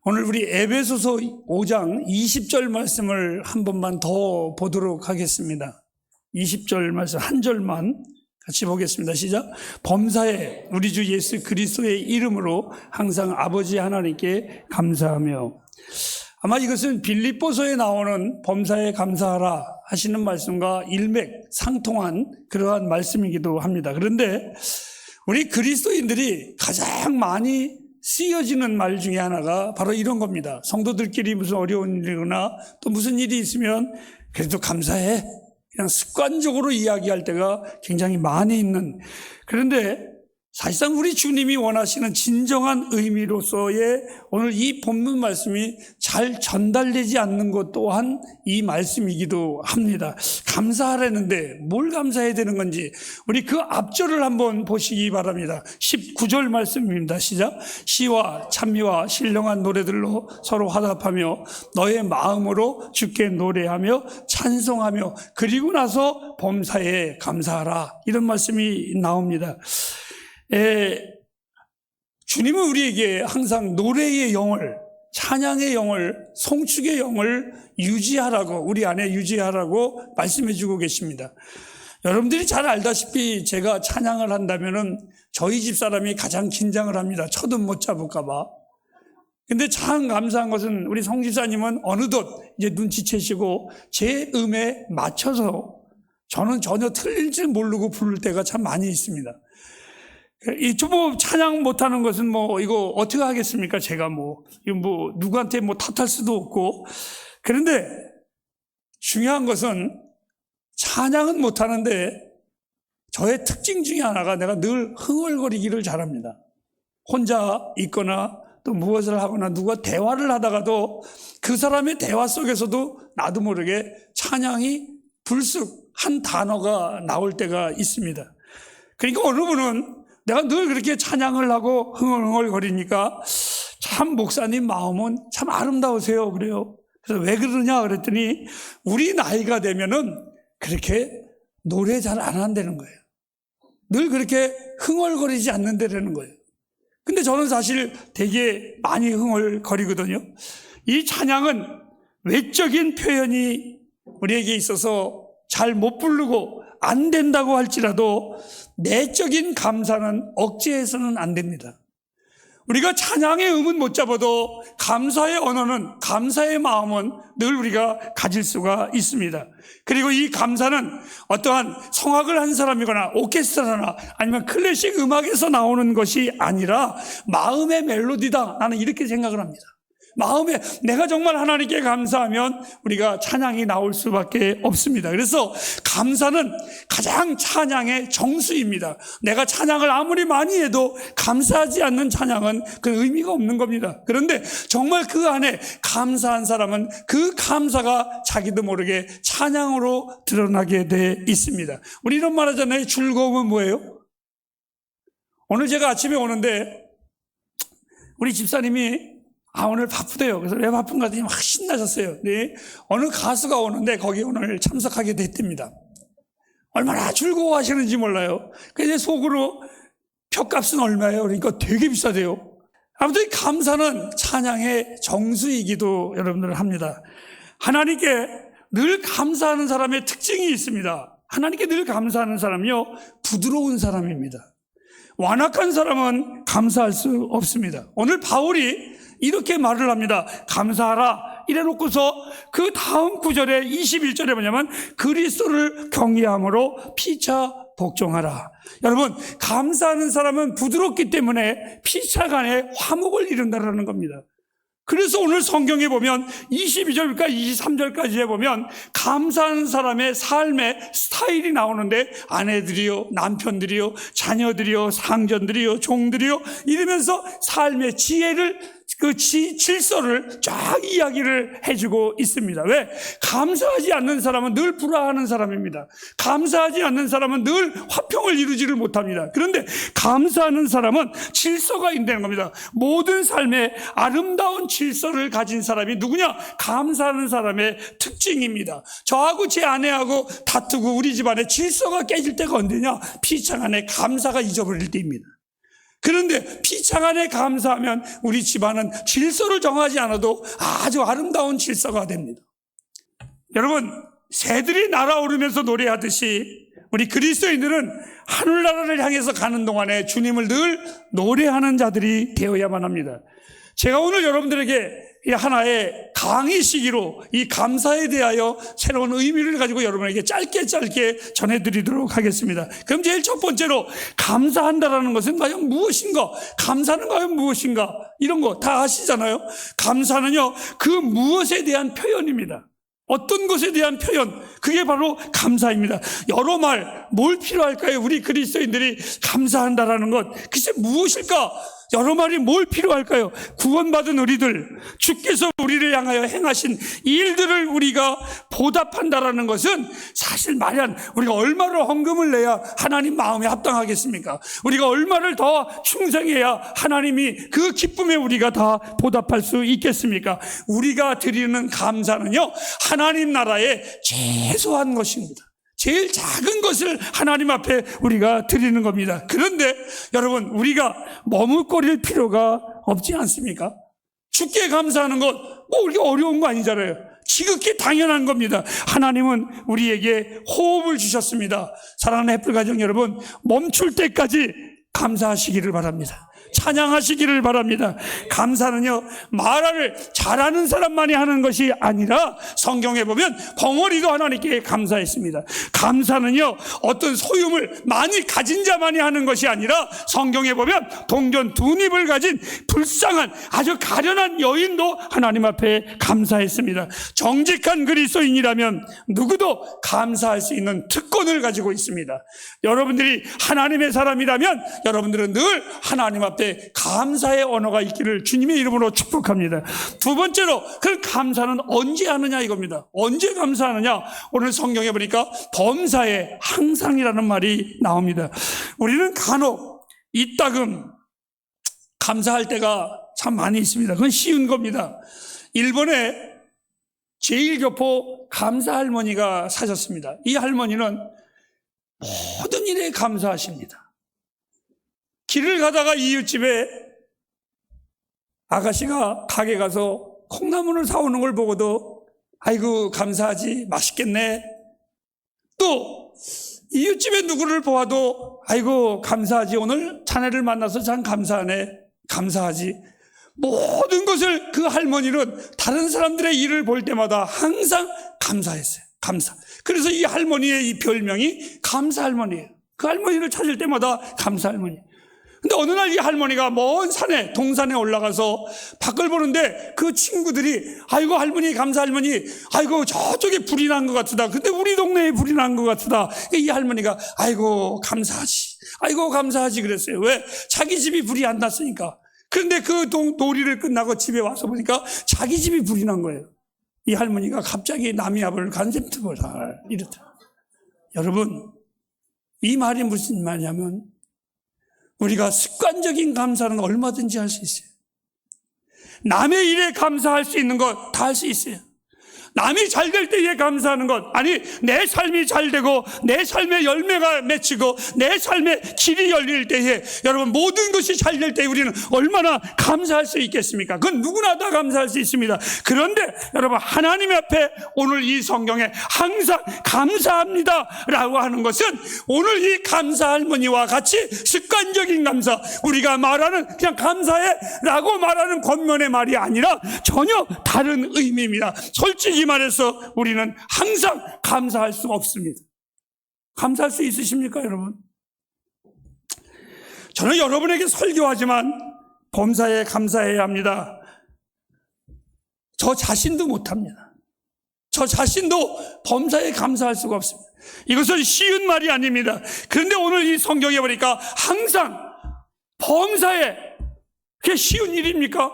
오늘 우리 에베소서 5장 20절 말씀을 한 번만 더 보도록 하겠습니다. 20절 말씀 한 절만 같이 보겠습니다. 시작. 범사에 우리 주 예수 그리스도의 이름으로 항상 아버지 하나님께 감사하며. 아마 이것은 빌립보서에 나오는 범사에 감사하라 하시는 말씀과 일맥상통한 그러한 말씀이기도 합니다. 그런데 우리 그리스도인들이 가장 많이 쓰여지는 말 중에 하나가 바로 이런 겁니다. 성도들끼리 무슨 어려운 일이거나 또 무슨 일이 있으면 그래도 감사해, 그냥 습관적으로 이야기할 때가 굉장히 많이 있는. 그런데 사실상 우리 주님이 원하시는 진정한 의미로서의 오늘 이 본문 말씀이 잘 전달되지 않는 것 또한 이 말씀이기도 합니다. 감사하라는데 뭘 감사해야 되는 건지 우리 그 앞절을 한번 보시기 바랍니다. 19절 말씀입니다. 시작. 시와 찬미와 신령한 노래들로 서로 화답하며 너의 마음으로 주께 노래하며 찬송하며 그리고 나서 범사에 감사하라, 이런 말씀이 나옵니다. 주님은 우리에게 항상 노래의 영을, 찬양의 영을, 송축의 영을 유지하라고, 우리 안에 유지하라고 말씀해 주고 계십니다. 여러분들이 잘 알다시피 제가 찬양을 한다면은 저희 집 사람이 가장 긴장을 합니다. 첫음 못 잡을까 봐. 근데 참 감사한 것은 우리 송 집사님은 어느덧 이제 눈치채시고 제 음에 맞춰서 저는 전혀 틀릴 줄 모르고 부를 때가 참 많이 있습니다. 이 초보 찬양 못하는 것은 이거 어떻게 하겠습니까? 제가 이거 누구한테 탓할 수도 없고. 그런데 중요한 것은 찬양은 못하는데 저의 특징 중에 하나가 내가 늘 흥얼거리기를 잘합니다. 혼자 있거나 또 무엇을 하거나 누가 대화를 하다가도 그 사람의 대화 속에서도 나도 모르게 찬양이 불쑥 한 단어가 나올 때가 있습니다. 그러니까 어느 분은 내가 늘 그렇게 찬양을 하고 흥얼흥얼거리니까 참 목사님 마음은 참 아름다우세요, 그래요. 그래서 왜 그러냐 그랬더니 우리 나이가 되면은 그렇게 노래 잘 안 한다는 거예요. 늘 그렇게 흥얼거리지 않는다는 거예요. 근데 저는 사실 되게 많이 흥얼거리거든요. 이 찬양은 외적인 표현이 우리에게 있어서 잘 못 부르고 안 된다고 할지라도 내적인 감사는 억제해서는 안 됩니다. 우리가 찬양의 음은 못 잡아도 감사의 언어는, 감사의 마음은 늘 우리가 가질 수가 있습니다. 그리고 이 감사는 어떠한 성악을 한 사람이거나 오케스트라나 아니면 클래식 음악에서 나오는 것이 아니라 마음의 멜로디다, 나는 이렇게 생각을 합니다. 마음에 내가 정말 하나님께 감사하면 우리가 찬양이 나올 수밖에 없습니다. 그래서 감사는 가장 찬양의 정수입니다. 내가 찬양을 아무리 많이 해도 감사하지 않는 찬양은 그 의미가 없는 겁니다. 그런데 정말 그 안에 감사한 사람은 그 감사가 자기도 모르게 찬양으로 드러나게 돼 있습니다. 우리 이런 말 하잖아요. 즐거움은 뭐예요? 오늘 제가 아침에 오는데 우리 집사님이 오늘 바쁘대요. 그래서 왜 바쁜가 했더니 막 신나셨어요. 네. 어느 가수가 오는데 거기 오늘 참석하게 됐답니다. 얼마나 즐거워하시는지 몰라요. 그래서 속으로 표값은 얼마예요? 그러니까 되게 비싸대요. 아무튼 감사는 찬양의 정수이기도 여러분들 합니다. 하나님께 늘 감사하는 사람의 특징이 있습니다. 하나님께 늘 감사하는 사람이요, 부드러운 사람입니다. 완악한 사람은 감사할 수 없습니다. 오늘 바울이 이렇게 말을 합니다. 감사하라 이래놓고서 그 다음 구절에 21절에 뭐냐면 그리스도를 경외함으로 피차 복종하라. 여러분, 감사하는 사람은 부드럽기 때문에 피차 간에 화목을 이룬다는 겁니다. 그래서 오늘 성경에 보면 22절과 23절까지에 보면 감사하는 사람의 삶의 스타일이 나오는데 아내들이요, 남편들이요, 자녀들이요, 상전들이요, 종들이요 이러면서 삶의 지혜를, 그 질서를 쫙 이야기를 해주고 있습니다. 왜? 감사하지 않는 사람은 늘 불화하는 사람입니다. 감사하지 않는 사람은 늘 화평을 이루지를 못합니다. 그런데 감사하는 사람은 질서가 있다는 겁니다. 모든 삶에 아름다운 질서를 가진 사람이 누구냐? 감사하는 사람의 특징입니다. 저하고 제 아내하고 다투고 우리 집안에 질서가 깨질 때가 언제냐? 피차 간에 감사가 잊어버릴 때입니다. 그런데 피차간에 감사하면 우리 집안은 질서를 정하지 않아도 아주 아름다운 질서가 됩니다. 여러분, 새들이 날아오르면서 노래하듯이 우리 그리스도인들은 하늘나라를 향해서 가는 동안에 주님을 늘 노래하는 자들이 되어야만 합니다. 제가 오늘 여러분들에게 이 하나의 강의 시기로 이 감사에 대하여 새로운 의미를 가지고 여러분에게 짧게 전해드리도록 하겠습니다. 그럼 제일 첫 번째로, 감사한다라는 것은 과연 무엇인가? 감사는 과연 무엇인가? 이런 거 다 아시잖아요. 감사는요, 그 무엇에 대한 표현입니다. 어떤 것에 대한 표현, 그게 바로 감사입니다. 여러 뭘 필요할까요? 우리 그리스도인들이 감사한다라는 것, 글쎄 무엇일까? 여러 말이 뭘 필요할까요? 구원받은 우리들, 주께서 우리를 향하여 행하신 일들을 우리가 보답한다라는 것은 사실 말한 우리가 얼마를 헌금을 내야 하나님 마음에 합당하겠습니까? 우리가 얼마를 더 충성해야 하나님이 그 기쁨에 우리가 다 보답할 수 있겠습니까? 우리가 드리는 감사는요, 하나님 나라의 최소한 것입니다. 제일 작은 것을 하나님 앞에 우리가 드리는 겁니다. 그런데 여러분, 우리가 머뭇거릴 필요가 없지 않습니까? 주께 감사하는 것, 우리가 어려운 거 아니잖아요. 지극히 당연한 겁니다. 하나님은 우리에게 호흡을 주셨습니다. 사랑하는 햇불가정 여러분, 멈출 때까지 감사하시기를 바랍니다. 찬양하시기를 바랍니다. 감사는요, 말을 잘하는 사람만이 하는 것이 아니라 성경에 보면 벙어리도 하나님께 감사했습니다. 감사는요, 어떤 소유물 많이 가진 자만이 하는 것이 아니라 성경에 보면 동전 2닙을 가진 불쌍한 아주 가련한 여인도 하나님 앞에 감사했습니다. 정직한 그리스도인이라면 누구도 감사할 수 있는 특권을 가지고 있습니다. 여러분들이 하나님의 사람이라면 여러분들은 늘 하나님 앞에 감사의 언어가 있기를 주님의 이름으로 축복합니다. 두 번째로, 그 감사는 언제 하느냐 이겁니다. 언제 감사하느냐? 오늘 성경에 보니까 범사에 항상이라는 말이 나옵니다. 우리는 간혹 이따금 감사할 때가 참 많이 있습니다. 그건 쉬운 겁니다. 일본에 제1교포 감사 할머니가 사셨습니다. 이 할머니는 모든 일에 감사하십니다. 길을 가다가 이웃집에 아가씨가 가게 가서 콩나물을 사오는 걸 보고도 아이고 감사하지, 맛있겠네. 또 이웃집에 누구를 보아도 아이고 감사하지, 오늘 자네를 만나서 참 감사하네, 감사하지. 모든 것을 그 할머니는 다른 사람들의 일을 볼 때마다 항상 감사했어요. 감사. 그래서 이 할머니의 이 별명이 감사 할머니예요. 그 할머니를 찾을 때마다 감사 할머니. 근데 어느 날 이 할머니가 먼 산에, 동산에 올라가서 밖을 보는데 그 친구들이 아이고 할머니, 감사 할머니, 아이고 저쪽에 불이 난 것 같으다. 근데 우리 동네에 불이 난 것 같으다. 이 할머니가 아이고 감사하지, 아이고 감사하지 그랬어요. 왜? 자기 집이 불이 안 났으니까. 그런데 그 놀이를 끝나고 집에 와서 보니까 자기 집이 불이 난 거예요. 이 할머니가 갑자기 남이 앞을 간샘트보라 이렇다. 여러분, 이 말이 무슨 말이냐면 우리가 습관적인 감사는 얼마든지 할 수 있어요. 남의 일에 감사할 수 있는 것 다 할 수 있어요. 남이 잘 될 때에 감사하는 것, 아니 내 삶이 잘 되고 내 삶의 열매가 맺히고 내 삶의 길이 열릴 때에 여러분 모든 것이 잘 될 때 우리는 얼마나 감사할 수 있겠습니까? 그건 누구나 다 감사할 수 있습니다. 그런데 여러분 하나님 앞에 오늘 이 성경에 항상 감사합니다 라고 하는 것은 오늘 이 감사 할머니와 같이 습관적인 감사, 우리가 말하는 그냥 감사해 라고 말하는 겉면의 말이 아니라 전혀 다른 의미입니다. 솔직히 말해서 우리는 항상 감사할 수 없습니다. 감사할 수 있으십니까, 여러분? 저는 여러분에게 설교하지만 범사에 감사해야 합니다. 저 자신도 못합니다. 저 자신도 범사에 감사할 수가 없습니다. 이것은 쉬운 말이 아닙니다. 그런데 오늘 이 성경에 보니까 항상 범사에, 그게 쉬운 일입니까?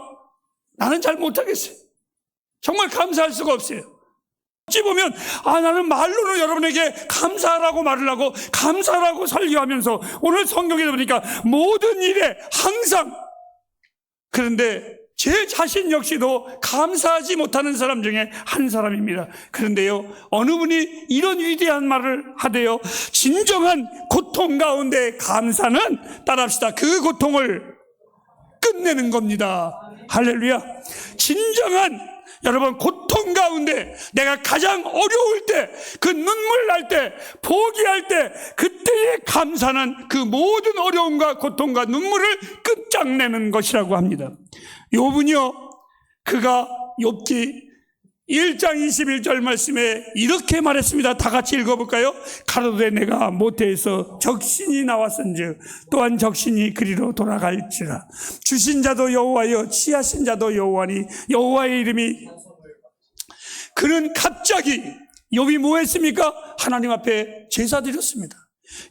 나는 잘 못하겠어요. 정말 감사할 수가 없어요. 어찌 보면 나는 말로는 여러분에게 감사하라고 말을 하고 감사라고 설교하면서 오늘 성경에 보니까 모든 일에 항상, 그런데 제 자신 역시도 감사하지 못하는 사람 중에 한 사람입니다. 그런데요, 어느 분이 이런 위대한 말을 하대요. 진정한 고통 가운데 감사는, 따라합시다, 그 고통을 끝내는 겁니다. 할렐루야. 진정한, 여러분, 고통 가운데 내가 가장 어려울 때, 그 눈물 날 때, 포기할 때, 그때의 감사는 그 모든 어려움과 고통과 눈물을 끝장내는 것이라고 합니다. 욥은요, 그가 욥기 1장 21절 말씀에 이렇게 말했습니다. 다 같이 읽어볼까요? 가로되 내가 모태에서 적신이 나왔은즉 또한 적신이 그리로 돌아갈지라. 주신 자도 여호와여 취하신 자도 여호와니 여호와의 이름이. 그는 갑자기, 욥이 뭐 했습니까? 하나님 앞에 제사 드렸습니다.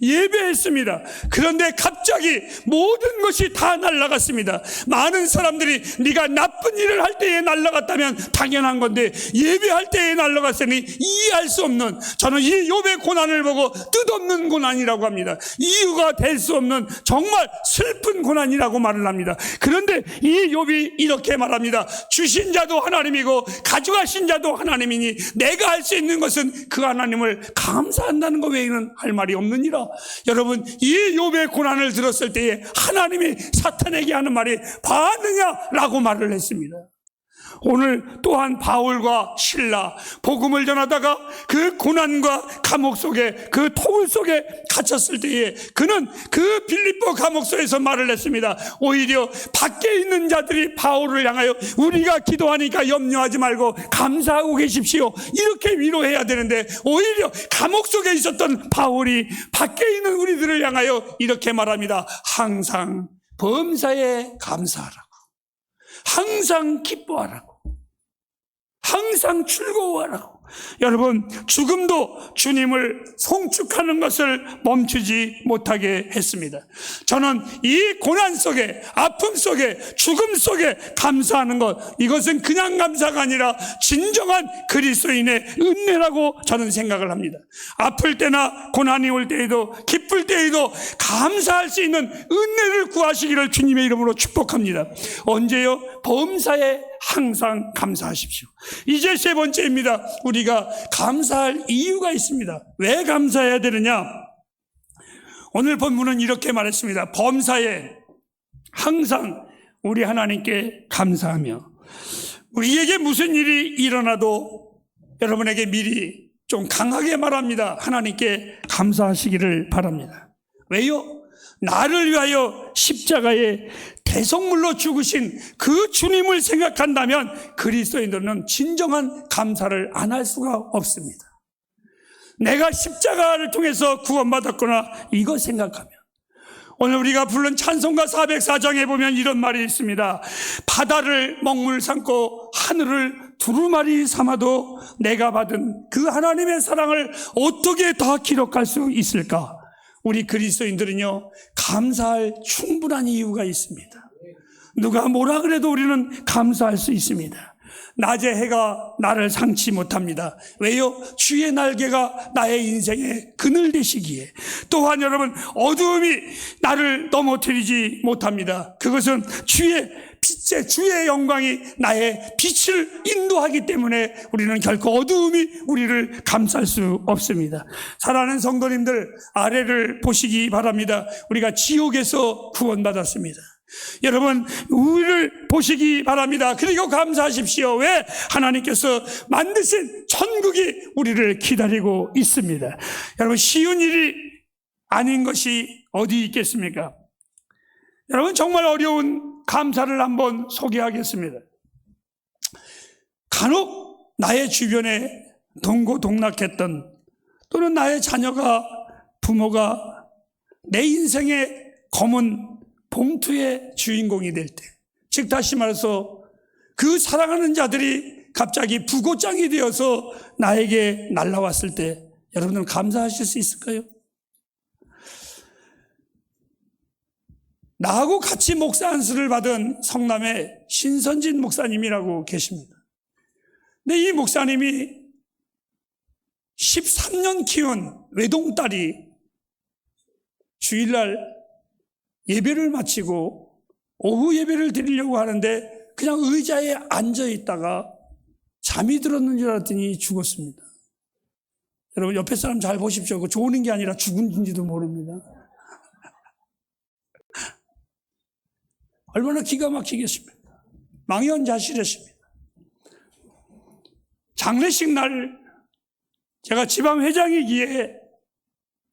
예배했습니다. 그런데 갑자기 모든 것이 다 날아갔습니다. 많은 사람들이 네가 나쁜 일을 할 때에 날아갔다면 당연한 건데 예배할 때에 날아갔으니 이해할 수 없는, 저는 이 욥의 고난을 보고 뜻없는 고난이라고 합니다. 이유가 될 수 없는 정말 슬픈 고난이라고 말을 합니다. 그런데 이 욥이 이렇게 말합니다. 주신 자도 하나님이고 가져가신 자도 하나님이니 내가 할 수 있는 것은 그 하나님을 감사한다는 것 외에는 할 말이 없는 일. 여러분, 이 욥의 고난을 들었을 때에 하나님이 사탄에게 하는 말이 봤느냐라고 말을 했습니다. 오늘 또한 바울과 실라, 복음을 전하다가 그 고난과 감옥 속에, 그 토굴 속에 갇혔을 때에 그는 그 빌립보 감옥소에서 말을 했습니다. 오히려 밖에 있는 자들이 바울을 향하여 우리가 기도하니까 염려하지 말고 감사하고 계십시오, 이렇게 위로해야 되는데 오히려 감옥 속에 있었던 바울이 밖에 있는 우리들을 향하여 이렇게 말합니다. 항상 범사에 감사하라고, 항상 기뻐하라고, 항상 즐거워하라고. 여러분, 죽음도 주님을 송축하는 것을 멈추지 못하게 했습니다. 저는 이 고난 속에, 아픔 속에, 죽음 속에 감사하는 것, 이것은 그냥 감사가 아니라 진정한 그리스도인의 은혜라고 저는 생각을 합니다. 아플 때나 고난이 올 때에도, 기쁠 때에도 감사할 수 있는 은혜를 구하시기를 주님의 이름으로 축복합니다. 언제요? 범사에 항상 감사하십시오. 이제 세 번째입니다. 우리가 감사할 이유가 있습니다. 왜 감사해야 되느냐? 오늘 본문은 이렇게 말했습니다. 범사에 항상 우리 하나님께 감사하며, 우리에게 무슨 일이 일어나도 여러분에게 미리 좀 강하게 말합니다. 하나님께 감사하시기를 바랍니다. 왜요? 나를 위하여 십자가에 대속물로 죽으신 그 주님을 생각한다면 그리스도인들은 진정한 감사를 안 할 수가 없습니다. 내가 십자가를 통해서 구원받았구나, 이거 생각하면. 오늘 우리가 부른 찬송가 404장에 보면 이런 말이 있습니다. 바다를 먹물 삼고 하늘을 두루마리 삼아도 내가 받은 그 하나님의 사랑을 어떻게 다 기록할 수 있을까? 우리 그리스도인들은요, 감사할 충분한 이유가 있습니다. 누가 뭐라 그래도 우리는 감사할 수 있습니다. 낮의 해가 나를 상치 못합니다. 왜요? 주의 날개가 나의 인생의 그늘 되시기에. 또한 여러분, 어두움이 나를 넘어뜨리지 못합니다. 그것은 주의 빛의, 주의 영광이 나의 빛을 인도하기 때문에 우리는 결코 어두움이 우리를 감쌀 수 없습니다. 사랑하는 성도님들, 아래를 보시기 바랍니다. 우리가 지옥에서 구원받았습니다. 여러분, 우리를 보시기 바랍니다. 그리고 감사하십시오. 왜? 하나님께서 만드신 천국이 우리를 기다리고 있습니다. 여러분, 쉬운 일이 아닌 것이 어디 있겠습니까? 여러분, 정말 어려운 감사를 한번 소개하겠습니다. 간혹 나의 주변에 동고동락했던, 또는 나의 자녀가, 부모가 내 인생의 검은 봉투의 주인공이 될 때, 즉 다시 말해서 그 사랑하는 자들이 갑자기 부고장이 되어서 나에게 날라왔을 때 여러분들은 감사하실 수 있을까요? 나하고 같이 목사 안수를 받은 성남의 신선진 목사님이라고 계십니다. 근데 이 목사님이 13년 키운 외동딸이 주일날 예배를 마치고 오후 예배를 드리려고 하는데 그냥 의자에 앉아 있다가 잠이 들었는 줄 알았더니 죽었습니다. 여러분 옆에 사람 잘 보십시오. 그 좋은 게 아니라 죽은지도 모릅니다. 얼마나 기가 막히겠습니까? 망연자실했습니다. 장례식 날 제가 지방회장이기에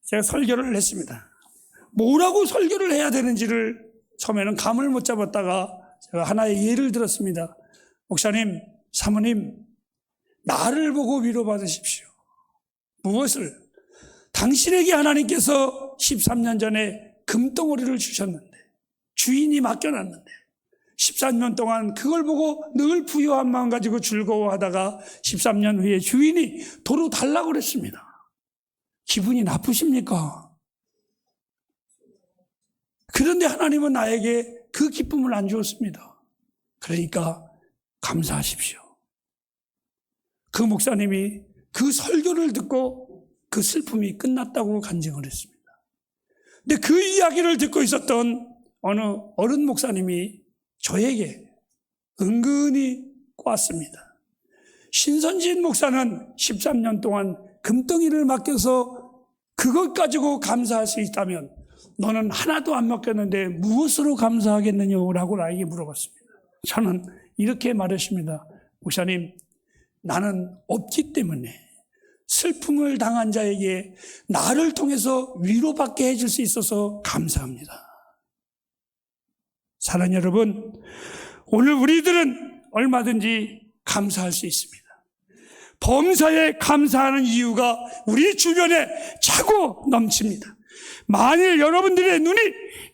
제가 설교를 했습니다. 뭐라고 설교를 해야 되는지를 처음에는 감을 못 잡았다가 제가 하나의 예를 들었습니다. 목사님, 사모님, 나를 보고 위로받으십시오. 무엇을? 당신에게 하나님께서 13년 전에 금덩어리를 주셨는데, 주인이 맡겨놨는데 13년 동안 그걸 보고 늘 부유한 마음 가지고 즐거워하다가 13년 후에 주인이 도로 달라고 그랬습니다. 기분이 나쁘십니까? 그런데 하나님은 나에게 그 기쁨을 안 주었습니다. 그러니까 감사하십시오. 그 목사님이 그 설교를 듣고 그 슬픔이 끝났다고 간증을 했습니다. 근데 그 이야기를 듣고 있었던 어느 어른 목사님이 저에게 은근히 꽈습니다. 신선진 목사는 13년 동안 금덩이를 맡겨서 그것 가지고 감사할 수 있다면 너는 하나도 안 맡겼는데 무엇으로 감사하겠느냐고 나에게 물어봤습니다. 저는 이렇게 말했습니다. 목사님, 나는 없기 때문에 슬픔을 당한 자에게 나를 통해서 위로받게 해줄 수 있어서 감사합니다. 사랑하는 여러분, 오늘 우리들은 얼마든지 감사할 수 있습니다. 범사에 감사하는 이유가 우리 주변에 차고 넘칩니다. 만일 여러분들의 눈이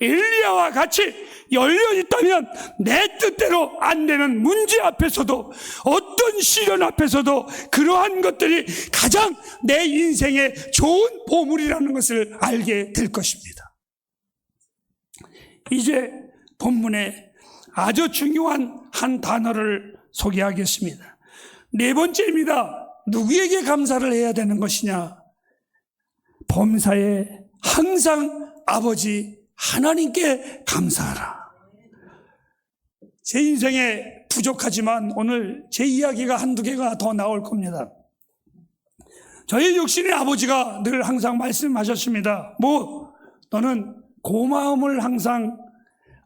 엘리야와 같이 열려 있다면 내 뜻대로 안 되는 문제 앞에서도 어떤 시련 앞에서도 그러한 것들이 가장 내 인생에 좋은 보물이라는 것을 알게 될 것입니다. 이제 본문에 아주 중요한 한 단어를 소개하겠습니다. 네 번째입니다. 누구에게 감사를 해야 되는 것이냐? 범사에 항상 아버지 하나님께 감사하라. 제 인생에 부족하지만 오늘 제 이야기가 한두 개가 더 나올 겁니다. 저희 육신의 아버지가 늘 항상 말씀하셨습니다. 너는 고마움을 항상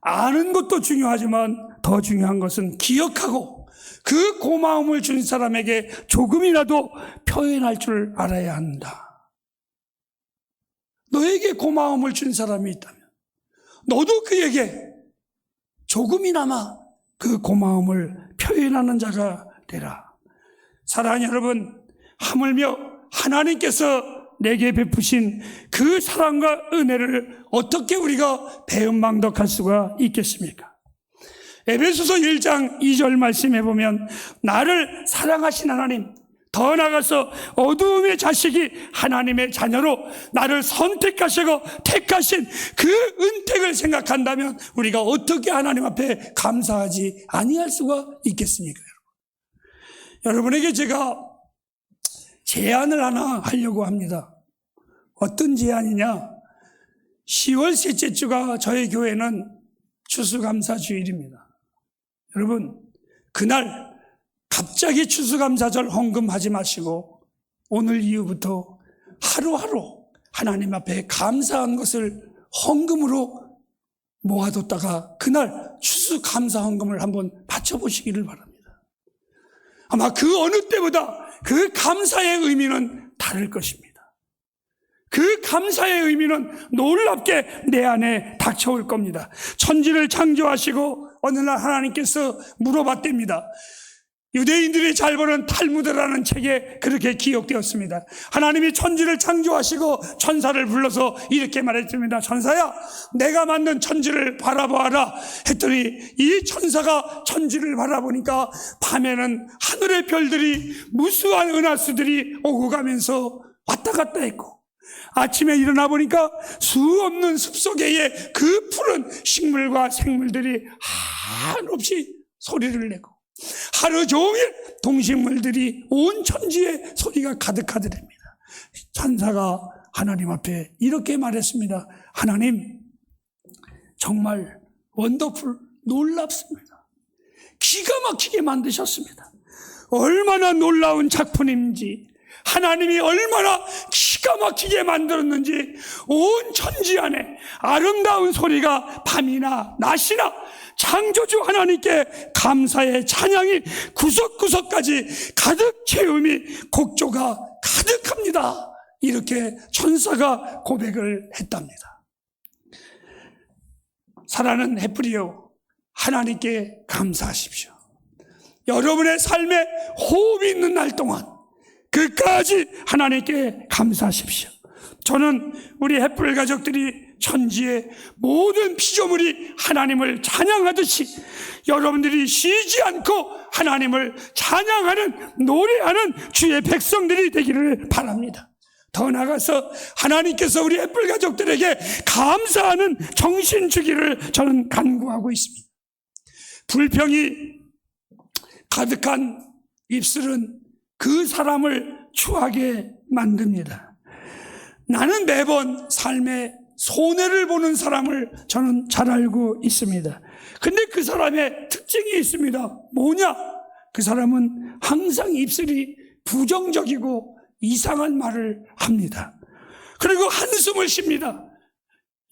아는 것도 중요하지만 더 중요한 것은 기억하고 그 고마움을 준 사람에게 조금이라도 표현할 줄 알아야 한다. 너에게 고마움을 준 사람이 있다면 너도 그에게 조금이나마 그 고마움을 표현하는 자가 되라. 사랑하는 여러분, 하물며 하나님께서 내게 베푸신 그 사랑과 은혜를 어떻게 우리가 배은망덕할 수가 있겠습니까? 에베소서 1장 2절 말씀해 보면 나를 사랑하신 하나님, 더 나아가서 어두움의 자식이 하나님의 자녀로 나를 선택하시고 택하신 그 은택을 생각한다면 우리가 어떻게 하나님 앞에 감사하지 아니할 수가 있겠습니까? 여러분에게 제가 제안을 하나 하려고 합니다. 어떤 제안이냐? 10월 셋째 주가 저희 교회는 추수감사 주일입니다. 여러분, 그날 갑자기 추수감사절 헌금하지 마시고 오늘 이후부터 하루하루 하나님 앞에 감사한 것을 헌금으로 모아뒀다가 그날 추수감사 헌금을 한번 바쳐보시기를 바랍니다. 아마 그 어느 때보다 그 감사의 의미는 다를 것입니다. 그 감사의 의미는 놀랍게 내 안에 닥쳐올 겁니다. 천지를 창조하시고 어느 날 하나님께서 물어봤답니다. 유대인들이 잘 보는 탈무드라는 책에 그렇게 기록되었습니다. 하나님이 천지를 창조하시고 천사를 불러서 이렇게 말했습니다. 천사야, 내가 만든 천지를 바라보아라 했더니 이 천사가 천지를 바라보니까 밤에는 하늘의 별들이 무수한 은하수들이 오고 가면서 왔다 갔다 했고 아침에 일어나 보니까 수없는 숲속에 그 푸른 식물과 생물들이 한없이 소리를 내고 하루 종일 동식물들이 온 천지에 소리가 가득하더랍니다. 천사가 하나님 앞에 이렇게 말했습니다. 하나님, 정말 원더풀, 놀랍습니다. 기가 막히게 만드셨습니다. 얼마나 놀라운 작품인지, 하나님이 얼마나 기가 막히게 만들었는지 온 천지 안에 아름다운 소리가 밤이나 낮이나 창조주 하나님께 감사의 찬양이 구석구석까지 가득 채움이 곡조가 가득합니다. 이렇게 천사가 고백을 했답니다. 사랑하는 해프리여, 하나님께 감사하십시오. 여러분의 삶에 호흡이 있는 날 동안 끝까지 하나님께 감사하십시오. 저는 우리 해플 가족들이 천지의 모든 피조물이 하나님을 찬양하듯이 여러분들이 쉬지 않고 하나님을 찬양하는, 노래하는 주의 백성들이 되기를 바랍니다. 더 나아가서 하나님께서 우리 해플 가족들에게 감사하는 정신 주기를 저는 간구하고 있습니다. 불평이 가득한 입술은 그 사람을 추하게 만듭니다. 나는 매번 삶에 손해를 보는 사람을 저는 잘 알고 있습니다. 근데 그 사람의 특징이 있습니다. 뭐냐? 그 사람은 항상 입술이 부정적이고 이상한 말을 합니다. 그리고 한숨을 쉽니다.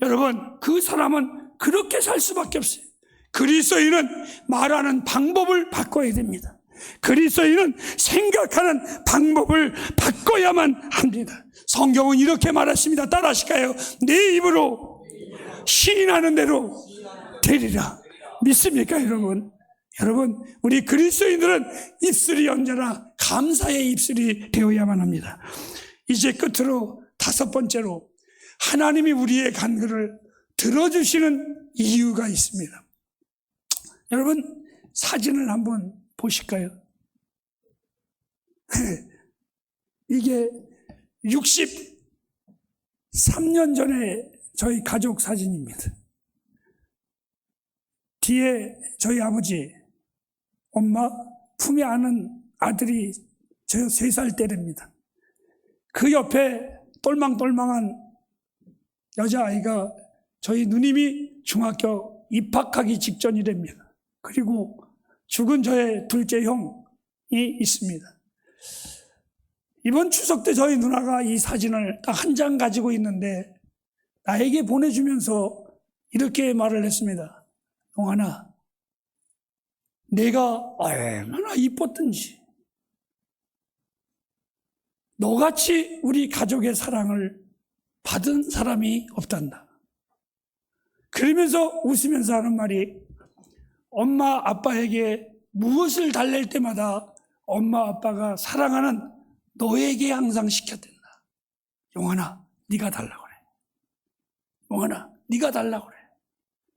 여러분, 그 사람은 그렇게 살 수밖에 없어요. 그리스도인은 말하는 방법을 바꿔야 됩니다. 그리스도인은 생각하는 방법을 바꿔야만 합니다. 성경은 이렇게 말했습니다. 따라하실까요? 네 입으로 시인하는 대로 되리라. 믿습니까, 여러분? 여러분, 우리 그리스도인들은 입술이 언제나 감사의 입술이 되어야만 합니다. 이제 끝으로 5번째로, 하나님이 우리의 간구를 들어주시는 이유가 있습니다. 여러분, 사진을 한번 보실까요? 이게 63년 전에 저희 가족 사진입니다. 뒤에 저희 아버지, 엄마, 품에 안은 아들이 저 3살 때랍니다. 그 옆에 똘망똘망한 여자아이가 저희 누님이 중학교 입학하기 직전이랍니다. 그리고 죽은 저의 둘째 형이 있습니다. 이번 추석 때 저희 누나가 이 사진을 딱 한 장 가지고 있는데 나에게 보내주면서 이렇게 말을 했습니다. 용환아, 내가 얼마나 이뻤던지 너같이 우리 가족의 사랑을 받은 사람이 없단다. 그러면서 웃으면서 하는 말이, 엄마 아빠에게 무엇을 달랠 때마다 엄마 아빠가 사랑하는 너에게 항상 시켰댄다. 용환아, 네가 달라고 그래. 용환아, 네가 달라고 그래.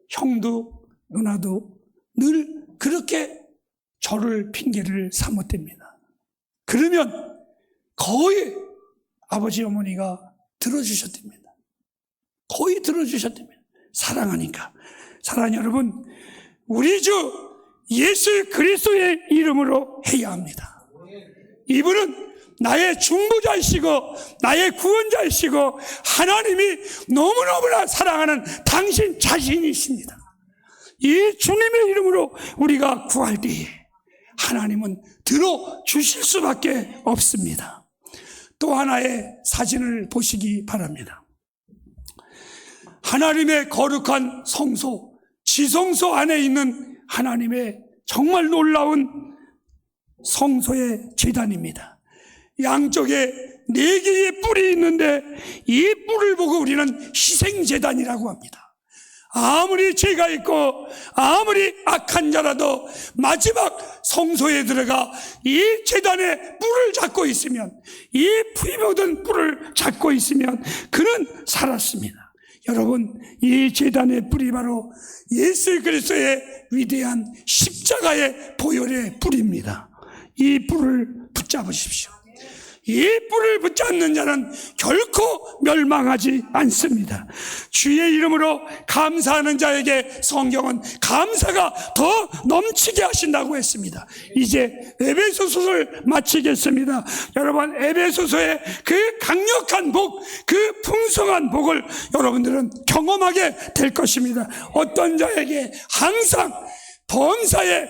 형도 누나도 늘 그렇게 저를 핑계를 삼았답니다. 그러면 거의 아버지 어머니가 들어주셨답니다. 거의 들어주셨답니다. 사랑하니까. 사랑하는 여러분, 우리 주 예수 그리스도의 이름으로 해야 합니다. 이분은 나의 중보자이시고 나의 구원자이시고 하나님이 너무너무나 사랑하는 당신 자신이십니다. 이 주님의 이름으로 우리가 구할 때에 하나님은 들어주실 수밖에 없습니다. 또 하나의 사진을 보시기 바랍니다. 하나님의 거룩한 성소, 지성소 안에 있는 하나님의 정말 놀라운 성소의 제단입니다. 양쪽에 4개의 뿔이 있는데 이 뿔을 보고 우리는 희생제단이라고 합니다. 아무리 죄가 있고 아무리 악한 자라도 마지막 성소에 들어가 이 제단의 뿔을 잡고 있으면, 이 피 묻은 뿔을 잡고 있으면 그는 살았습니다. 여러분, 이 제단의 뿔이 바로 예수 그리스도의 위대한 십자가의 보혈의 뿔입니다. 이 뿔을 붙잡으십시오. 이 뿔을 붙잡는 자는 결코 멸망하지 않습니다. 주의 이름으로 감사하는 자에게 성경은 감사가 더 넘치게 하신다고 했습니다. 이제 에베소서를 마치겠습니다. 여러분, 에베소서의 그 강력한 복, 그 풍성한 복을 여러분들은 경험하게 될 것입니다. 어떤 자에게 항상 범사에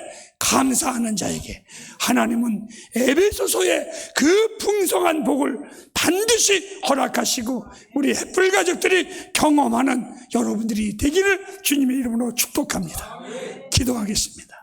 감사하는 자에게 하나님은 에베소서의 그 풍성한 복을 반드시 허락하시고 우리 햇불 가족들이 경험하는 여러분들이 되기를 주님의 이름으로 축복합니다. 기도하겠습니다.